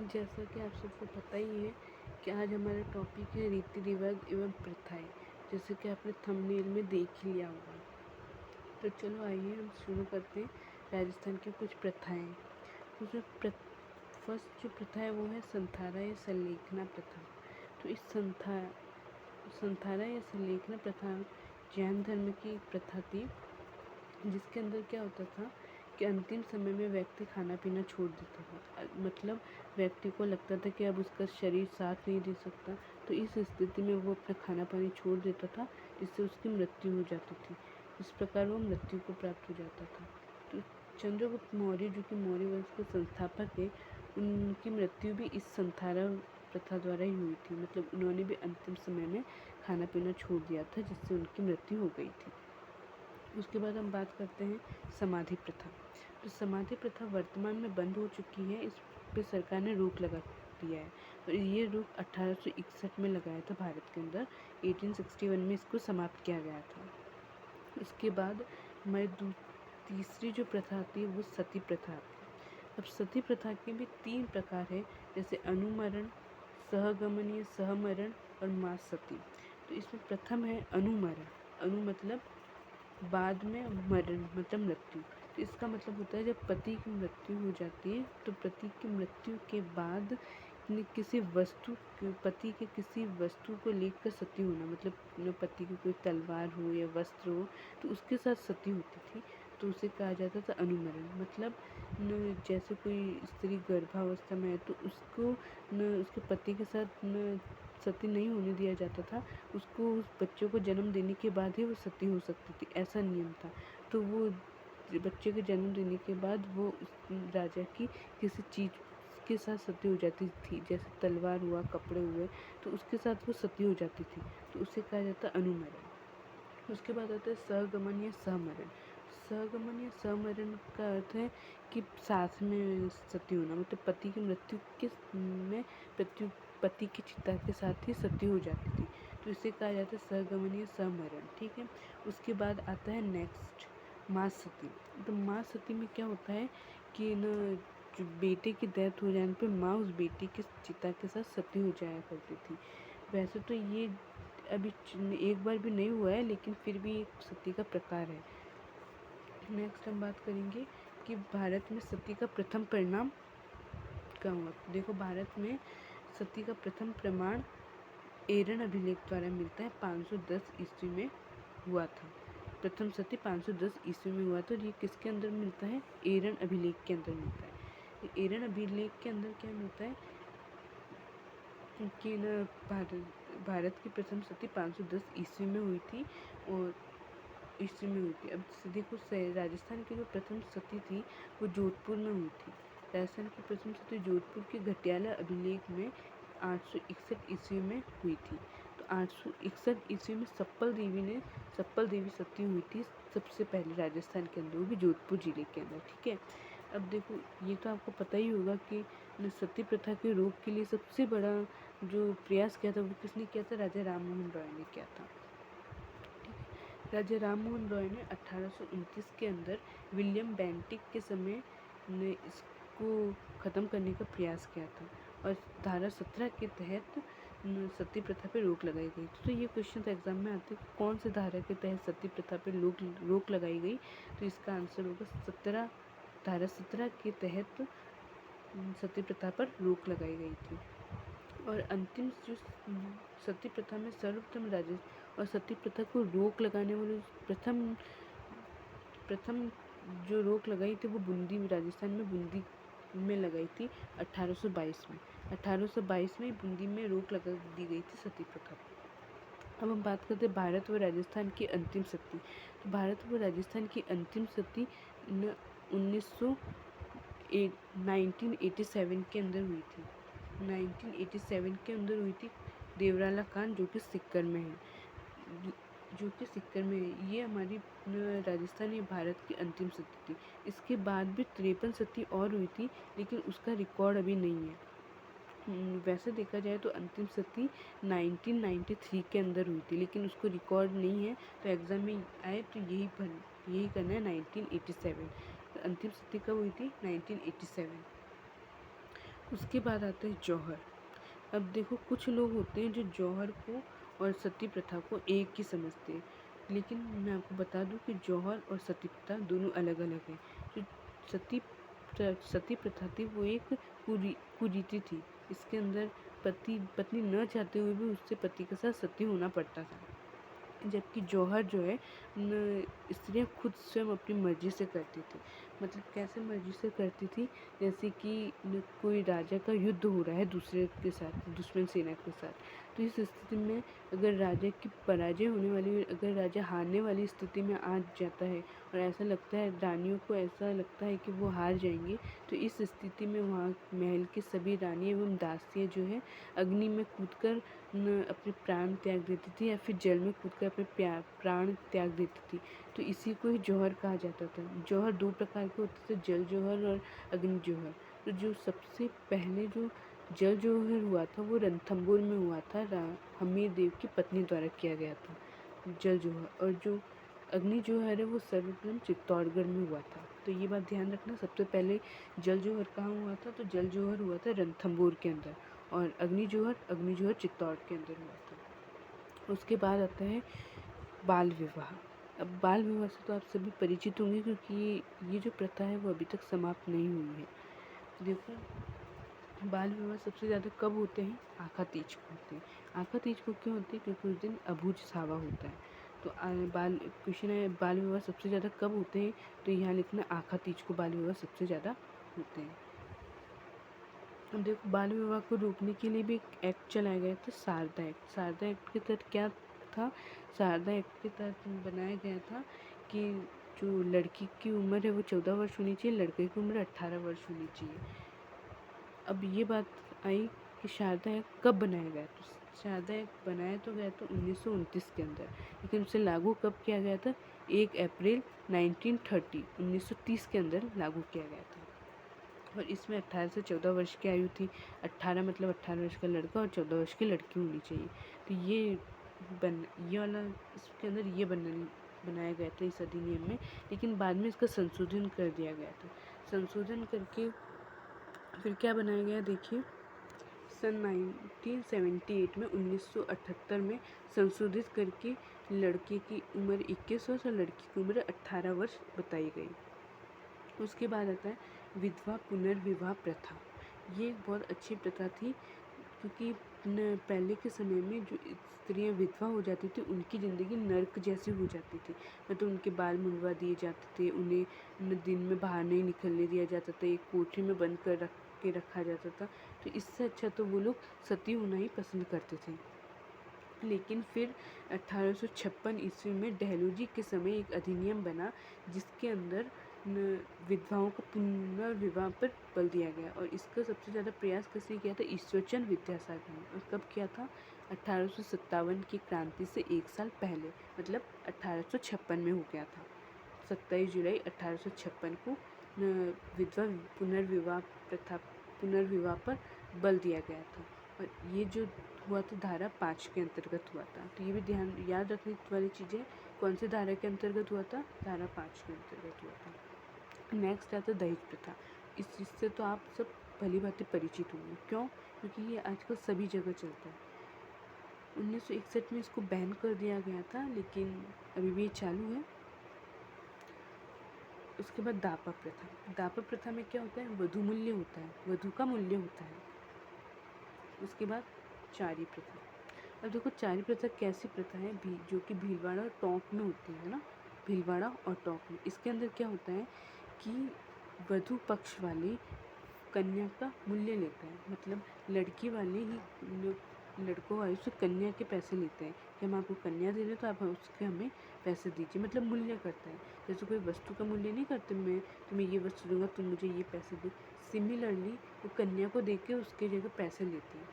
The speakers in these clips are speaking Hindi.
जैसा कि आप सबको पता ही है कि आज हमारा टॉपिक है रीति रिवाज एवं प्रथाएं, जैसे कि आपने थंबनेल में देख ही लिया होगा। तो चलो आइए हम शुरू करते हैं राजस्थान की कुछ प्रथाएं। उसमें फर्स्ट जो प्रथा है वो है संथारा या संलेखना प्रथा। तो इस संथारा या संलेखना प्रथा जैन धर्म की एक प्रथा थी, जिसके अंदर क्या होता था कि अंतिम समय में व्यक्ति खाना पीना छोड़ देता था। मतलब व्यक्ति को लगता था कि अब उसका शरीर साथ नहीं दे सकता, तो इस स्थिति में वो अपना खाना पानी छोड़ देता था, जिससे उसकी मृत्यु हो जाती थी। इस प्रकार वो मृत्यु को प्राप्त हो जाता था। तो चंद्रगुप्त मौर्य, जो कि मौर्य वंश के संस्थापक है, उनकी मृत्यु भी इस संथारा प्रथा द्वारा ही हुई थी। मतलब उन्होंने भी अंतिम समय में खाना पीना छोड़ दिया था, जिससे उनकी मृत्यु हो गई थी। उसके बाद हम बात करते हैं समाधि प्रथा। तो समाधि प्रथा वर्तमान में बंद हो चुकी है, इस पर सरकार ने रोक लगा दिया है। और ये रोक 1861 में लगाया था भारत के अंदर। 1861 में इसको समाप्त किया गया था। इसके बाद हमारी तीसरी जो प्रथा आती है वो सती प्रथा आती है। अब सती प्रथा के भी 3 प्रकार है, जैसे अनुमरण, सहगमन या सहमरण और मास सती। तो इसमें प्रथम है अनुमरण। अनु मतलब बाद में, मरण मतलब मृत्यु। तो इसका मतलब होता है जब पति की मृत्यु हो जाती है, तो पति की मृत्यु के बाद किसी वस्तु, पति के किसी वस्तु को लेकर सती होना। मतलब पति की कोई तलवार हो या वस्त्र हो, तो उसके साथ सती होती थी, तो उसे कहा जाता था अनुमरण। मतलब जैसे कोई स्त्री गर्भावस्था में है, तो उसको उसके पति के साथ सती नहीं होने दिया जाता था। उसको उस बच्चे को जन्म देने के बाद ही वो सती हो सकती थी, ऐसा नियम था। तो वो बच्चे के जन्म देने के बाद वो राजा की किसी चीज़ के साथ सती हो जाती थी, जैसे तलवार हुआ, कपड़े हुए, तो उसके साथ वो सती हो जाती थी, तो उसे कहा जाता अनुमरण। उसके बाद आता है सहगमन या सहमरण। सहगमन या सहमरण का अर्थ है कि साथ में सती होना। मतलब पति की मृत्यु के में पति की चिता के साथ ही सती हो जाती थी, तो इसे कहा जाता है सहगमन या सहमरण। ठीक है। उसके बाद आता है नेक्स्ट माँ सती। तो माँ सती में क्या होता है कि जो बेटे की डेथ हो जाने पे माँ उस बेटे की चिता के साथ सती हो जाया करती थी। वैसे तो ये अभी एक बार भी नहीं हुआ है, लेकिन फिर भी एक सती का प्रकार है। नेक्स्ट हम बात करेंगे कि भारत में सती का प्रथम परिणाम क्या हुआ। देखो, भारत में सती का प्रथम प्रमाण एरन अभिलेख द्वारा मिलता है। 510 ईस्वी में हुआ था। प्रथम सती 510 ईस्वी में हुआ था, और ये किसके अंदर मिलता है? एरन अभिलेख के अंदर मिलता है। एरन अभिलेख के अंदर क्या मिलता है कि भारत की प्रथम सती 510 ईस्वी में हुई थी, और ईस्वी में हुई थी। अब देखो, राजस्थान की जो प्रथम सती थी वो जोधपुर में हुई थी। राजस्थान की प्रथम सती जोधपुर के घटियाला अभिलेख में 861 ईस्वी में हुई थी। तो 861 ईस्वी में सप्पल देवी सती हुई थी सबसे पहले राजस्थान के अंदर, वो भी जोधपुर जिले के अंदर। ठीक है। अब देखो, ये तो आपको पता ही होगा कि सती प्रथा के रोक के लिए सबसे बड़ा जो प्रयास किया था वो किसने किया था? राजा राम मोहन रॉय ने किया था। राजा राम मोहन रॉय ने 1829 के अंदर विलियम बेंटिक के समय ने इसको ख़त्म करने का प्रयास किया था, और धारा 17 के तहत सती प्रथा पे रोक लगाई गई। तो ये क्वेश्चन एग्जाम में आते हैं, कौन से धारा के तहत सती प्रथा पे रोक लगाई गई? तो इसका आंसर होगा धारा 17 के तहत सती प्रथा पर रोक लगाई गई थी। और अंतिम जो सती प्रथा में सर्वप्रथम और सती प्रथा को रोक लगाने वाले प्रथम जो रोक लगाई थी वो राजस्थान में बूंदी में लगाई थी 1822 में। 1822 में बूंदी में रोक लगा दी गई थी सती प्रथा। अब हम बात करते हैं भारत व राजस्थान की अंतिम सती। तो भारत व राजस्थान की अंतिम सती 1987 के अंदर हुई थी। 1987 के अंदर हुई थी। देवराला खान, जो कि सिक्कर में है, ये हमारी राजस्थान या भारत की अंतिम सती थी। इसके बाद भी 53 सती और हुई थी, लेकिन उसका रिकॉर्ड अभी नहीं है। वैसे देखा जाए तो अंतिम सती 1993 के अंदर हुई थी, लेकिन उसको रिकॉर्ड नहीं है, तो एग्ज़ाम में आए तो यही करना है 1987। तो अंतिम सती कब हुई थी? 1987। उसके बाद आता है जौहर। अब देखो कुछ लोग होते हैं जो जौहर को और सती प्रथा को एक ही समझते हैं, लेकिन मैं आपको बता दूं कि जौहर और सती प्रथा दोनों अलग अलग हैं। जो सती सती प्रथा थी वो एक कुरीति थी। इसके अंदर पति पत्नी न चाहते हुए भी उससे पति के साथ सती होना पड़ता था, जबकि जौहर जो है स्त्रियाँ खुद स्वयं अपनी मर्जी से करती थी। मतलब कैसे मर्जी से करती थी, जैसे कि कोई राजा का युद्ध हो रहा है दूसरे के साथ, दुश्मन सेना के साथ, तो इस स्थिति में अगर राजा की पराजय होने वाली, अगर राजा हारने वाली स्थिति में आ जाता है और ऐसा लगता है, रानियों को ऐसा लगता है कि वो हार जाएंगे, तो इस स्थिति में वहाँ महल की सभी रानी एवं दासियाँ जो है अग्नि में कूदकर अपने प्राण त्याग देती थी, या फिर जल में कूदकर अपने प्राण त्याग देती थी। तो इसी को ही जौहर कहा जाता था। जौहर दो प्रकार के होते थे, जल जौहर और अग्नि जौहर। तो जो सबसे पहले जो जल जौहर हुआ था वो रणथंभौर में हुआ था, हमीर देव की पत्नी द्वारा किया गया था जल जौहर। और जो अग्नि जौहर है वो सर्वप्रथम चित्तौड़गढ़ में हुआ था। तो ये बात ध्यान रखना, सबसे पहले जल जौहर कहाँ हुआ था, तो जल जौहर हुआ था रणथंभौर के अंदर, और अग्नि जौहर चित्तौड़ के अंदर हुआ था। उसके बाद आता है बाल विवाह। अब बाल विवाह से तो आप सभी परिचित होंगे, क्योंकि ये जो प्रथा है वो अभी तक समाप्त नहीं हुई है। देखो बाल विवाह सबसे ज़्यादा कब होते हैं, आखा तीज को होते हैं। आखा तीज को क्यों होते हैं, क्योंकि उस दिन अबूझ सावा होता है। तो बाल क्वेश्चन है, बाल विवाह सबसे ज़्यादा कब होते हैं, तो यहाँ लिखना आखा तीज को बाल विवाह सबसे ज़्यादा होते हैं। अब देखो बाल विवाह को रोकने के लिए भी एक एक्ट चलाया गया था, शारदा एक्ट। शारदा एक्ट के तहत क्या था, शारदा एक्ट के तहत बनाया गया था कि जो लड़की की उम्र है वो 14 वर्ष होनी चाहिए, लड़के की उम्र 18 वर्ष होनी चाहिए। अब ये बात आई कि शारदा एक्ट कब बनाया गया, तो शारदा एक्ट बनाया तो गया था 1929 के अंदर, लेकिन उसे लागू कब किया गया था, 1 अप्रैल 1930 के अंदर लागू किया गया था। और इसमें 18 से 14 वर्ष की आयु थी। 18 मतलब 18 वर्ष का लड़का और 14 वर्ष की लड़की होनी चाहिए। तो ये वाला इसके अंदर ये बनाया गया था इस अधिनियम में, लेकिन बाद में इसका संशोधन कर दिया गया था। संशोधन करके फिर क्या बनाया गया, देखिए सन 1978 में 1978 में संशोधित करके लड़के की उम्र 21 वर्ष और लड़की की उम्र 18 वर्ष बताई गई। उसके बाद आता है विधवा पुनर्विवाह प्रथा। ये एक बहुत अच्छी प्रथा थी, क्योंकि पहले के समय में जो स्त्रियां विधवा हो जाती थी उनकी ज़िंदगी नर्क जैसी हो जाती थी। मतलब उनके बाल मुंडवा दिए जाते थे, उन्हें दिन में बाहर नहीं निकलने दिया जाता था, एक कोठरी में बंद कर रखा जाता था। तो इससे अच्छा तो वो लोग सती होना ही पसंद करते थे। लेकिन फिर 1856 ईस्वी में डहलौजी के समय एक अधिनियम बना, जिसके अंदर विधवाओं को पुनर्विवाह पर बल दिया गया। और इसका सबसे ज़्यादा प्रयास किसने किया था, ईश्वरचंद विद्यासागर ने। और कब किया था, 1857 की क्रांति से एक साल पहले, मतलब 1856 में हो गया था। 27 जुलाई 1856 को विधवा पुनर्विवाह पर बल दिया गया था। और ये जो हुआ था धारा 5 के अंतर्गत हुआ था। तो ये भी ध्यान याद रखने वाली चीज़ें, कौन सी धारा के अंतर्गत हुआ था, धारा 5 के अंतर्गत हुआ था। नेक्स्ट आता है दहेज प्रथा। इस चीज़ से तो आप सब भली भांति परिचित होंगे। क्यों, क्योंकि ये आजकल सभी जगह चलता है। 1961 में इसको बैन कर दिया गया था, लेकिन अभी भी ये चालू है। उसके बाद दापा प्रथा। दापा प्रथा में क्या होता है, वधू मूल्य होता है, वधू का मूल्य होता है। उसके बाद चारी प्रथा। अब देखो चारी प्रथा कैसी प्रथा है, जो कि भीलवाड़ा और टोंक में होती है ना, भीलवाड़ा और टोंक में। इसके अंदर क्या होता है कि वधू पक्ष वाले कन्या का मूल्य लेता है, मतलब लड़की वाले ही लड़कों वाले से कन्या के पैसे लेते हैं कि हम आपको कन्या दे रहे हैं तो आप उसके हमें पैसे दीजिए, मतलब मूल्य करता है। जैसे कोई वस्तु का मूल्य नहीं करते, मैं तुम्हें ये वस्तु दूंगा, तुम मुझे ये पैसे दो। सिमिलरली वो कन्या को दे के उसके जगह पैसे लेते हैं।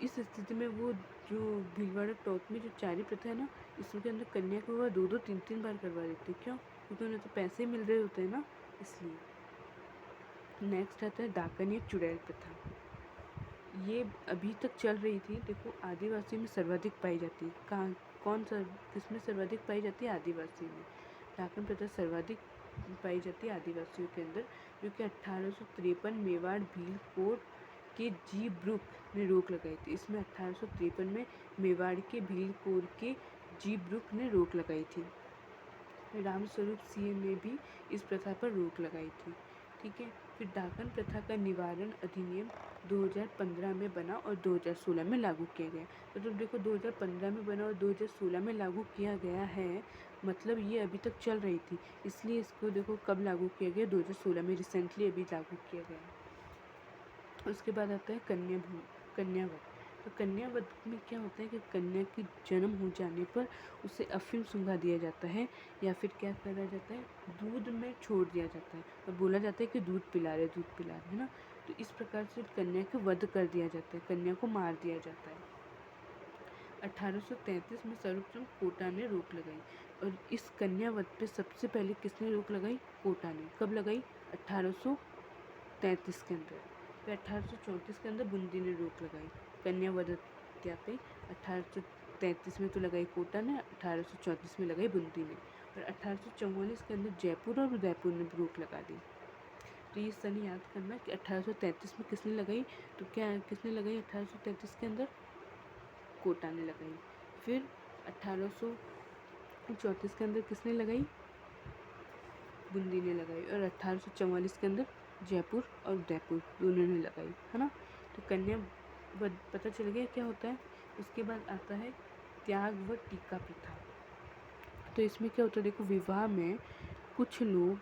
इस स्थिति में वो जो भीलवाड़ा टोंक में जो चारी प्रथा है ना, इसके अंदर कन्या को वह 2-2, 3-3 बार करवा देते हैं। क्यों, क्योंकि उन्हें तो पैसे मिल रहे होते हैं ना, इसलिए। नेक्स्ट आता है डाकन या चुड़ैल प्रथा। ये अभी तक चल रही थी। देखो आदिवासी में सर्वाधिक पाई जाती है। किसमें सर्वाधिक पाई जाती है, आदिवासी में। डाकन प्रथा सर्वाधिक पाई जाती है आदिवासियों के अंदर, जो कि 1853 मेवाड़ भील कोट के जी ब्रुक ने रोक लगाई थी। इसमें 1853 में मेवाड़ के भील कोट के जी ब्रुक ने रोक लगाई थी। रामस्वरूप सिंह ने भी इस प्रथा पर रोक लगाई थी। ठीक है, फिर डाकन प्रथा का निवारण अधिनियम 2015 में बना और 2016 में लागू किया गया। तो देखो 2015 में बना और 2016 में लागू किया गया है, मतलब ये अभी तक चल रही थी, इसलिए इसको देखो कब लागू किया गया, 2016 में रिसेंटली अभी लागू किया गया। उसके बाद आता है कन्यावध। तो कन्यावध में क्या होता है कि कन्या की जन्म हो जाने पर उसे अफीम सुंघा दिया जाता है, या फिर क्या करा जाता है, दूध में छोड़ दिया जाता है और बोला जाता है कि दूध पिला रहे है ना। तो इस प्रकार से कन्या का वध कर दिया जाता है, कन्या को मार दिया जाता है। 1833 में सर्वप्रथम कोटा ने रोक लगाई, और इस कन्यावध पे सबसे पहले किसने रोक लगाई, कोटा ने। कब लगाई, 1833 के अंदर। फिर 1834 के अंदर बूंदी ने रोक लगाई कन्यावध हत्या पे। 1833 में तो लगाई कोटा ने, 1834 में लगाई बूंदी ने, और 1844 के अंदर जयपुर और उदयपुर ने रोक लगा दी। तो ये सन याद करना कि 1833 में किसने लगाई, तो क्या किसने लगाई 1833 के अंदर, कोटा ने लगाई। फिर 1834 के अंदर किसने लगाई, बूंदी ने लगाई, और 1844 के अंदर जयपुर और उदयपुर दोनों ने लगाई, है ना। तो कन्या वध पता चल गया क्या होता है। उसके बाद आता है त्याग व टीका प्रथा। तो इसमें क्या होता है, देखो विवाह में कुछ लोग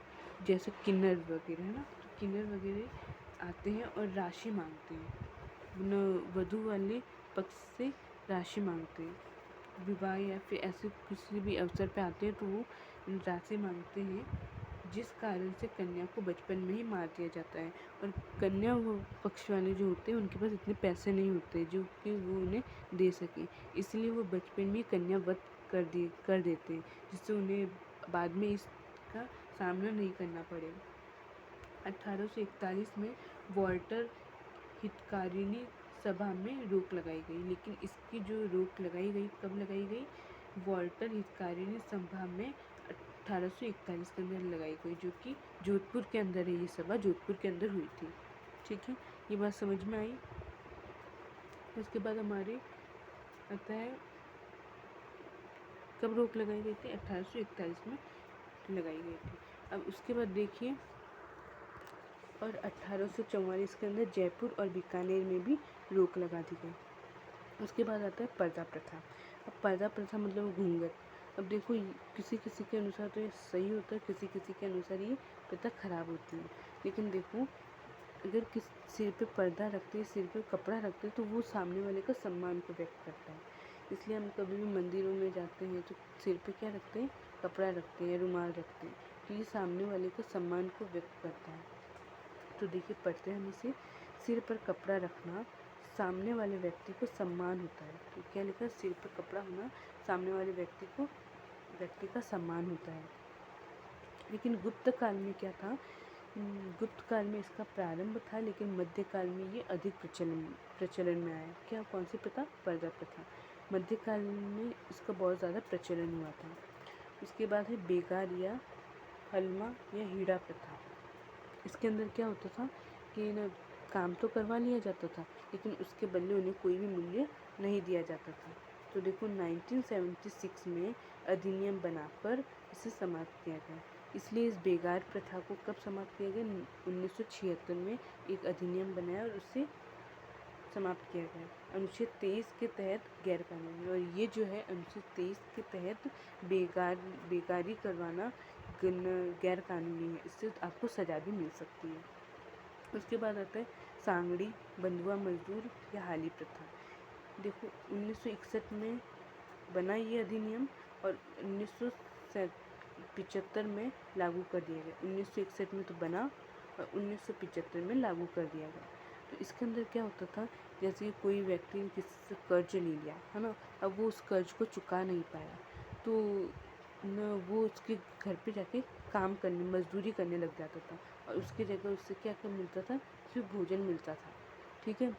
जैसे किन्नर वगैरह, है ना, तो किन्नर वगैरह आते हैं और राशि मांगते हैं, वधू वाले पक्ष से राशि मांगते हैं। विवाह या फिर ऐसे किसी भी अवसर पे आते हैं तो वो राशि मांगते हैं, जिस कारण से कन्या को बचपन में ही मार दिया जाता है। और कन्या पक्ष वाले जो होते हैं उनके पास इतने पैसे नहीं होते जो कि वो उन्हें दे सके, इसलिए वो बचपन में कन्या वध कर देते हैं, जिससे उन्हें बाद में इसका सामना नहीं करना पड़े। 1841 में वॉल्टर हितकारिणी सभा में रोक लगाई गई, लेकिन इसकी जो रोक लगाई गई कब लगाई गई, वॉल्टर हितकारिणी सभा में 1841 के अंदर लगाई गई, जो कि जोधपुर के अंदर है। ये सभा जोधपुर के अंदर हुई थी। ठीक है, ये बात समझ में आई। उसके बाद हमारे आता है कब रोक लगाई गई थी, 1841 में लगाई गई थी। अब उसके बाद देखिए, और 1844 के अंदर जयपुर और बीकानेर में भी रोक लगा दी गई। उसके बाद आता है पर्दा प्रथा। अब पर्दा प्रथा मतलब घूंघट। अब देखो किसी किसी के अनुसार तो ये सही होता है, किसी किसी के अनुसार ये प्रथा खराब होती है। लेकिन देखो अगर किस सिर पे पर्दा रखते हैं, सिर पे कपड़ा रखते हैं, तो वो सामने वाले का सम्मान को व्यक्त करता है। इसलिए हम कभी भी मंदिरों में जाते हैं तो सिर पे क्या रखते हैं, कपड़ा रखते हैं, रुमाल रखते हैं, तो ये सामने वाले का सम्मान को व्यक्त करता है। तो देखिए पढ़ते हैं हम इसे, सिर पर कपड़ा रखना सामने वाले व्यक्ति को सम्मान होता है। तो क्या लिखा है, सिर पर कपड़ा होना सामने वाले व्यक्ति का सम्मान होता है। लेकिन गुप्त काल में क्या था, गुप्त काल में इसका प्रारंभ था, लेकिन मध्यकाल में ये अधिक प्रचलन में आया। क्या, कौन सी प्रथा, पर्दा प्रथा। मध्यकाल में इसका बहुत ज़्यादा प्रचलन हुआ था। उसके बाद है बेगार या हलमा या हीड़ा प्रथा। इसके अंदर क्या होता था कि ना काम तो करवा लिया जाता था, लेकिन उसके बदले उन्हें कोई भी मूल्य नहीं दिया जाता था। तो देखो 1976 में अधिनियम बनाकर इसे समाप्त किया गया। इसलिए इस बेगार प्रथा को कब समाप्त किया गया, 1976 में एक अधिनियम बनाया और उसे समाप्त किया गया अनुच्छेद 23 के तहत गैरकानूनी। और ये जो है अनुच्छेद 23 के तहत बेगारी करवाना गैर कानूनी है, इससे आपको सज़ा भी मिल सकती है। उसके बाद आता है सांगड़ी, बंधुआ मजदूर या हाली प्रथा। देखो 1961 में बना ये अधिनियम और 1975 में लागू कर दिया गया। 1961 में तो बना और 1975 में लागू कर दिया गया। तो इसके अंदर क्या होता था, जैसे कोई व्यक्ति ने किसी से कर्ज ले लिया है ना, अब वो उस कर्ज को चुका नहीं पाया, तो न वो उसके घर पे जाके काम करने, मजदूरी करने लग जाता था, और उसकी जगह उससे क्या क्या मिलता था, सिर्फ भोजन मिलता था। ठीक है,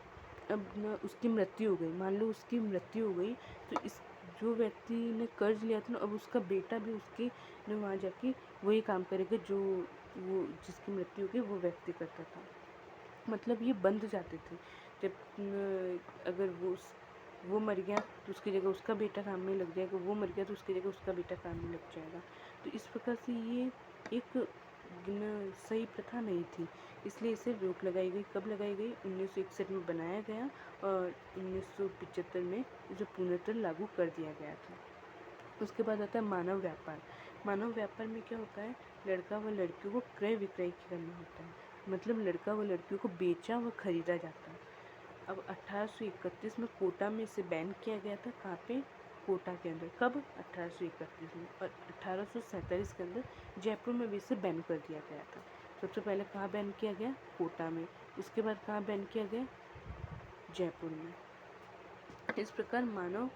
अब न उसकी मृत्यु हो गई, मान लो उसकी मृत्यु हो गई, तो इस जो व्यक्ति ने कर्ज लिया था ना, अब उसका बेटा भी उसके ने वहाँ जाके वही काम करेगा जो वो जिसकी मृत्यु होगी वो व्यक्ति करता था। मतलब ये बंध जाते थे। जब अगर वो मर गया तो उसकी जगह उसका बेटा काम में लग जाएगा, वो मर गया तो उसकी जगह उसका बेटा काम में लग जाएगा। तो इस प्रकार से ये एक सही प्रथा नहीं थी, इसलिए इसे रोक लगाई गई। कब लगाई गई? 1961 में बनाया गया और 1975 में इसे पूर्णतः लागू कर दिया गया था। उसके बाद आता है मानव व्यापार। मानव व्यापार में क्या होता है? लड़का व लड़कियों को क्रय विक्रय करना होता है, मतलब लड़का व लड़कियों को बेचा व खरीदा जाता है। अब 1831 में कोटा में इसे बैन किया गया था। कहाँ पे? कोटा के अंदर। कब? 1831 में। और 1847 के अंदर जयपुर में भी इसे बैन कर दिया गया था। सबसे पहले कहाँ बैन किया गया? कोटा में। उसके बाद कहाँ बैन किया गया? जयपुर में। इस प्रकार मानव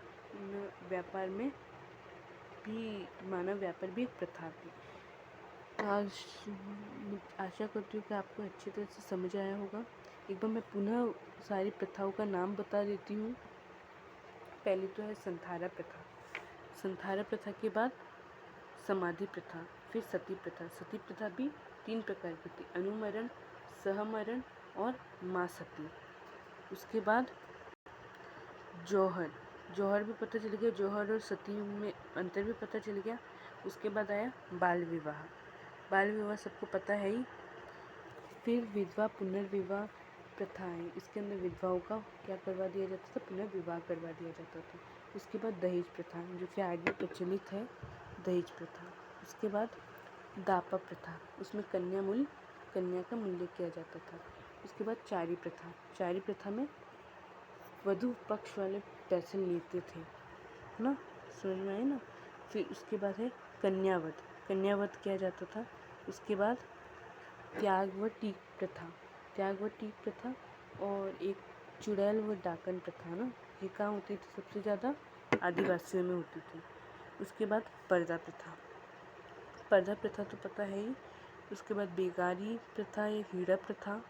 व्यापार भी एक प्रथा थी। आज आशा करती हूँ कि आपको अच्छी तरह से समझ आया होगा। एक बार मैं पुनः सारी प्रथाओं का नाम बता देती हूँ। पहले तो है संथारा प्रथा। संथारा प्रथा के बाद समाधि प्रथा, फिर सती प्रथा। सती प्रथा भी 3 प्रकार की थी, अनुमरण, सहमरण और माँ सती। उसके बाद जौहर। जौहर भी पता चल गया, जौहर और सती में अंतर भी पता चल गया। उसके बाद आया बाल विवाह। बाल विवाह सबको पता है ही। फिर विधवा पुनर्विवाह प्रथा है। इसके अंदर विधवाओं का क्या करवा दिया जाता था? पुनर्विवाह करवा दिया जाता था। उसके बाद दहेज प्रथा, जो कि आगे प्रचलित है, दहेज प्रथा। उसके बाद दापा प्रथा, उसमें कन्या का मूल्य किया जाता था। उसके बाद चारी प्रथा। चारी प्रथा में वधू पक्ष वाले पैसे लेते थे ना, समझ में आए ना। फिर उसके बाद है कन्यावध। कन्यावध किया जाता था। उसके बाद त्याग व टीक प्रथा। त्याग व टीक प्रथा और एक चुड़ैल व डाकन प्रथा ना, ये कहाँ होती थी? सबसे ज़्यादा आदिवासियों में होती थी। उसके बाद पर्दा प्रथा। पर्दा प्रथा तो पता है ही। उसके बाद बेगारी प्रथा या हीड़ा प्रथा।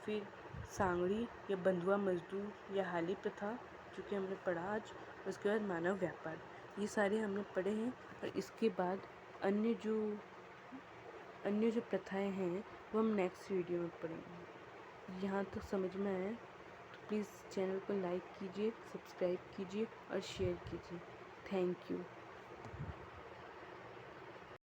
फिर सांगड़ी या बंधुआ मजदूर या हाली प्रथा, जो कि हमने पढ़ा आज। उसके बाद मानव व्यापार, ये सारे हमने पढ़े हैं। और इसके बाद अन्य जो प्रथाएं हैं वो हम नेक्स्ट वीडियो में पढ़ेंगे। यहाँ तक समझ में आया तो प्लीज़ चैनल को लाइक कीजिए, सब्सक्राइब कीजिए और शेयर कीजिए। Thank you.